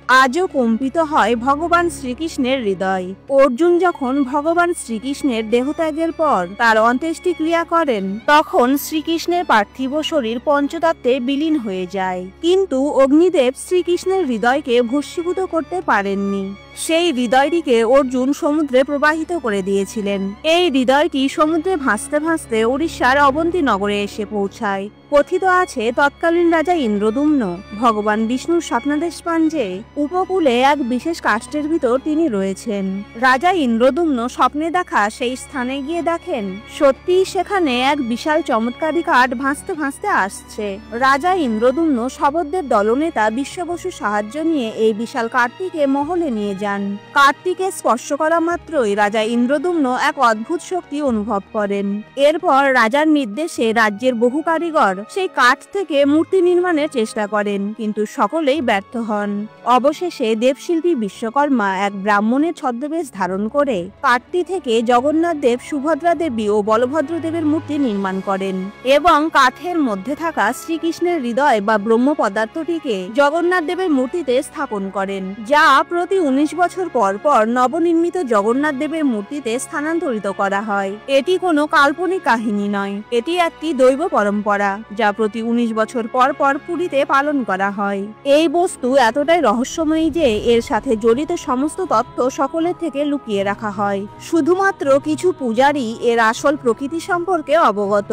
আজও কম্পিত হয় ভগবান শ্রীকৃষ্ণের হৃদয়। অর্জুন যখন ভগবান শ্রীকৃষ্ণের দেহত্যাগের পর তার অন্ত্যেষ্টিক্রিয়া করেন, তখন শ্রীকৃষ্ণের পার্থিব শরীর পঞ্চতত্ত্বে বিলীন হয়ে যায়। কিন্তু অগ্নিদেব শ্রীকৃষ্ণের হৃদয়কে ভস্মীভূত করতে পারেননি। সেই হৃদয়টিকে অর্জুন সমুদ্রে প্রবাহিত করে দিয়েছিলেন। এই হৃদয়টি সমুদ্রে ভাসতে ভাসতে উড়িষ্যার অবন্তী নগরে এসে পৌঁছায়। কথিত আছে, তৎকালীন রাজা ইন্দ্রদুম্ন ভগবান বিষ্ণুর স্বপ্নাদেশ পান যে উপকূলে এক বিশেষ কাষ্ঠের ভিতর তিনি রয়েছেন। রাজা ইন্দ্রদুম্ন স্বপ্নে দেখা সেই স্থানে গিয়ে দেখেন সত্যিই সেখানে এক বিশাল চমৎকারী কাঠ ভাসতে ভাসতে আসছে। রাজা ইন্দ্রদুম্ন শবরদের দলনেতা বিশ্ব বসুর সাহায্য নিয়ে এই বিশাল কাঠটিকে মহলে নিয়ে যান। কাঠটিকে স্পর্শ করা মাত্রই রাজা ইন্দ্রদুম্ন এক অদ্ভুত শক্তি অনুভব করেন। এরপর রাজার নির্দেশে রাজ্যের বহু কারিগর সেই কাঠ থেকে মূর্তি নির্মাণের চেষ্টা করেন, কিন্তু সকলেই ব্যর্থ হন। অবশেষে দেবশিল্পী বিশ্বকর্মা এক ব্রাহ্মণের ছদ্মবেশ ধারণ করে কাঠটি থেকে জগন্নাথ দেব, সুভদ্রা দেবী ও বলভদ্র দেবের মূর্তি নির্মাণ করেন এবং কাঠের মধ্যে থাকা শ্রীকৃষ্ণের হৃদয় বা ব্রহ্ম পদার্থটিকে জগন্নাথ দেবের মূর্তিতে স্থাপন করেন, যা প্রতি 19 বছর পর পর নবনির্মিত জগন্নাথ দেবের মূর্তিতে স্থানান্তরিত করা হয়। এটি কোনো কাল্পনিক কাহিনী নয়, এটি একটি দৈব পরম্পরা যা প্রতি 19 বছর পর পর পুরীতে পালন করা হয়। এই বস্তু এতটাই রহস্যময়ী যে এর সাথে জড়িত সমস্ত তথ্য সকলের থেকে লুকিয়ে রাখা হয়। শুধুমাত্র কিছু পূজারী এর আসল প্রকৃতি সম্পর্কে অবগত।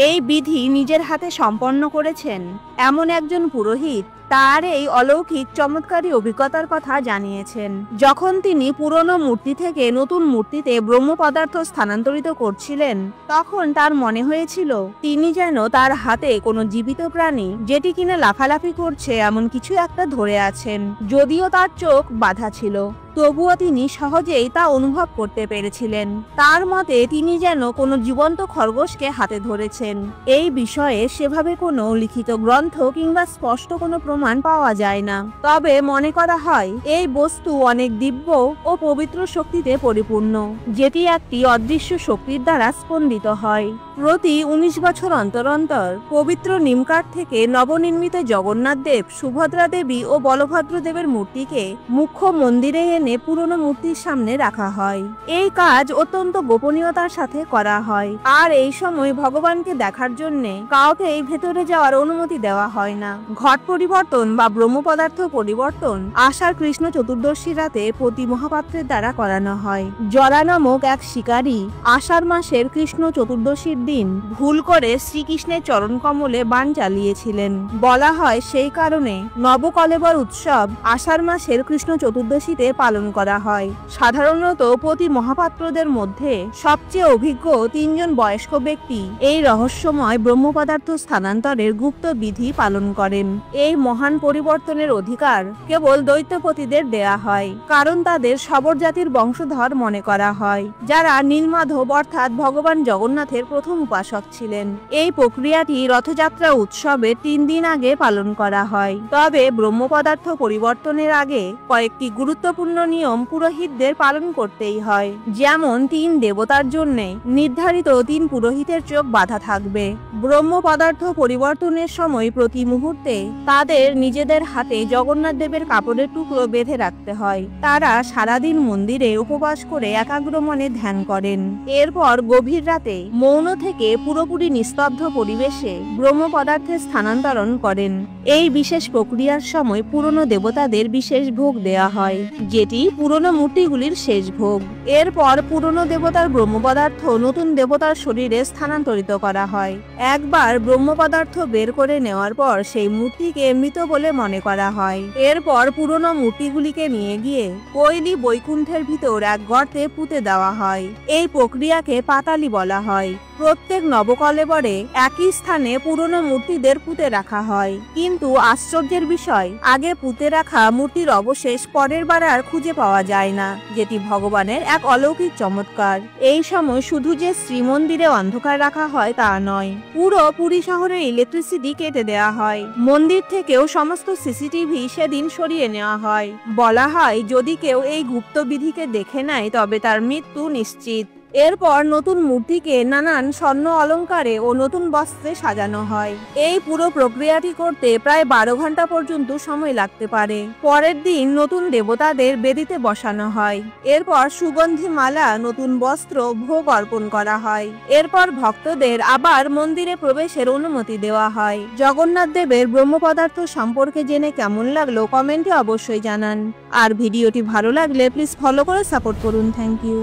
এই বিধি নিজের হাতে সম্পন্ন করেছেন এমন একজন পুরোহিত তার এই অলৌকিক চমৎকারী অভিজ্ঞতার কথা জানিয়েছেন। যখন তিনি পুরনো মূর্তি থেকে নতুন মূর্তিতে ব্রহ্ম পদার্থ স্থানান্তরিত করছিলেন, তখন তার মনে হয়েছিল তিনি যেন তার হাতে কোনো জীবিত প্রাণী, যেটি কিনা লাফালাফি করছে, এমন কিছু একটা ধরে আছেন। যদিও তার চোখ বাঁধা ছিল, তবুও তিনি সহজেই তা অনুভব করতে পেরেছিলেন। তার মতে তিনি যেন কোনো জীবন্ত খরগোশকে হাতে ধরেছেন। এই বিষয়ে সেভাবে কোনো লিখিত গ্রন্থ কিংবা স্পষ্ট কোনো প্রমাণ পাওয়া যায় না, তবে মনে করা হয় এই বস্তু অনেক দিব্য ও পবিত্র শক্তিতে পরিপূর্ণ, যেটি একটি অদৃশ্য শক্তির দ্বারা স্পন্দিত হয়। প্রতি 19 বছর অন্তর অন্তর পবিত্র নিমকাঠ থেকে নবনির্মিত জগন্নাথ দেব, সুভদ্রা দেবী ও বলভদ্র দেবের মূর্তিকে মুখ্য মন্দিরে এনে পুরনো মূর্তির সামনে রাখা হয়। এই কাজ অত্যন্ত গোপনীয়তার সাথে করা হয়, আর এই সময় ভগবানকে দেখার জন্য কাউকে এই ভেতরে যাওয়ার অনুমতি দেওয়া হয় না। ঘট পরিবর্তন বা ব্রহ্ম পদার্থ পরিবর্তন আষাঢ় কৃষ্ণ চতুর্দশী রাতে প্রতি মহাপাত্রের দ্বারা করানো হয়। জরা নামক এক শিকারী আষাঢ় মাসের কৃষ্ণ চতুর্দশীর দিন ভুল করে শ্রীকৃষ্ণের চরণ কমলে বাণ চালিয়েছিলেন। বলা হয় সেই কারণে নবকলেবর উৎসব আষাঢ় মাসের কৃষ্ণ চতুর্দশীতে পালন করা হয়। সাধারণত প্রতি মহাপাত্রদের মধ্যে সবচেয়ে অভিজ্ঞ 3 জন বয়স্ক ব্যক্তি এই রহস্যময় ব্রহ্ম পদার্থ স্থানান্তরের গুপ্ত বিধি পালন করেন। এই মহান পরিবর্তনের অধিকার কেবল দৈত্যপতিদের দেয়া হয়, কারণ তাদের শবর জাতির বংশধর মনে করা হয়, যারা নীলমাধব অর্থাৎ ভগবান জগন্নাথের প্রথম উপাসক ছিলেন। এই প্রক্রিয়াটি রথযাত্রা উৎসবের 3 দিন আগে পালন করা হয়। তবে ব্রহ্ম পদার্থ পরিবর্তনের আগে কয়েকটি গুরুত্বপূর্ণ নিয়ম পুরোহিতদের পালন করতেই হয়। যেমন 3 দেবতার জন্য নির্ধারিত 3 পুরোহিতের চোখ বাঁধা থাকবে। ব্রহ্ম পদার্থ পরিবর্তনের সময় প্রতি মুহূর্তে তাদের নিজেদের হাতে জগন্নাথ দেবের কাপড়ের টুকরো বেঁধে রাখতে হয়। তারা সারাদিন মন্দিরে উপবাস করে একাগ্র মনে ধ্যান করেন। এরপর গভীর রাতে মৌন থেকে পুরোপুরি নিস্তব্ধ পরিবেশে ব্রহ্ম পদার্থের স্থানান্তরণ করেন। এই বিশেষ প্রক্রিয়ার সময় পুরনো দেবতাদের বিশেষ ভোগ দেয়া হয়, যেটি পুরনো মূর্তিগুলির শেষ ভোগ। এরপর পুরনো দেবতার ব্রহ্ম পদার্থ নতুন দেবতার শরীরে স্থানান্তরিত করা হয়। একবার ব্রহ্ম পদার্থ বের করে নেওয়ার পর সেই মূর্তিকে মৃত বলে মনে করা হয়। এরপর পুরনো মূর্তিগুলিকে নিয়ে গিয়ে কৈলি বৈকুণ্ঠের ভিতর এক গর্তে পুঁতে দেওয়া হয়। এই প্রক্রিয়াকে পাতালি বলা হয়। প্রত্যেক নবকলেবরে একই স্থানে পুরনো মূর্তিদের পুঁতে রাখা হয়, কিন্তু আশ্চর্যের বিষয়, আগে পুঁতে রাখা মূর্তির অবশেষ পরের বার আর খুঁজে পাওয়া যায় না, যেটি ভগবানের এক অলৌকিক চমৎকার। এই সময় শুধু যে শ্রীমন্দিরে অন্ধকার রাখা হয় তা নয়, পুরো পুরী শহরের ইলেকট্রিসিটি কেটে দেওয়া হয়। মন্দির থেকেও সমস্ত সিসিটিভি সেদিন সরিয়ে নেওয়া হয়। বলা হয় যদি কেউ এই গুপ্ত বিধিকে দেখে নেয় তবে তার মৃত্যু নিশ্চিত। এরপর নতুন মূর্তিকে নানান স্বর্ণ অলংকারে ও নতুন বস্ত্রে সাজানো হয়। এই পুরো প্রক্রিয়াটি করতে প্রায় 12 ঘন্টা পর্যন্ত সময় লাগতে পারে। পরের দিন নতুন দেবতাদের বেদিতে বসানো হয়। এরপর সুগন্ধি মালা, নতুন বস্ত্র, ভোগ অর্পণ করা হয়। এরপর ভক্তদের আবার মন্দিরে প্রবেশের অনুমতি দেওয়া হয়। জগন্নাথ দেবের ব্রহ্ম পদার্থ সম্পর্কে জেনে কেমন লাগলো কমেন্টে অবশ্যই জানান। আর ভিডিওটি ভালো লাগলে প্লিজ ফলো করে সাপোর্ট করুন। Thank you.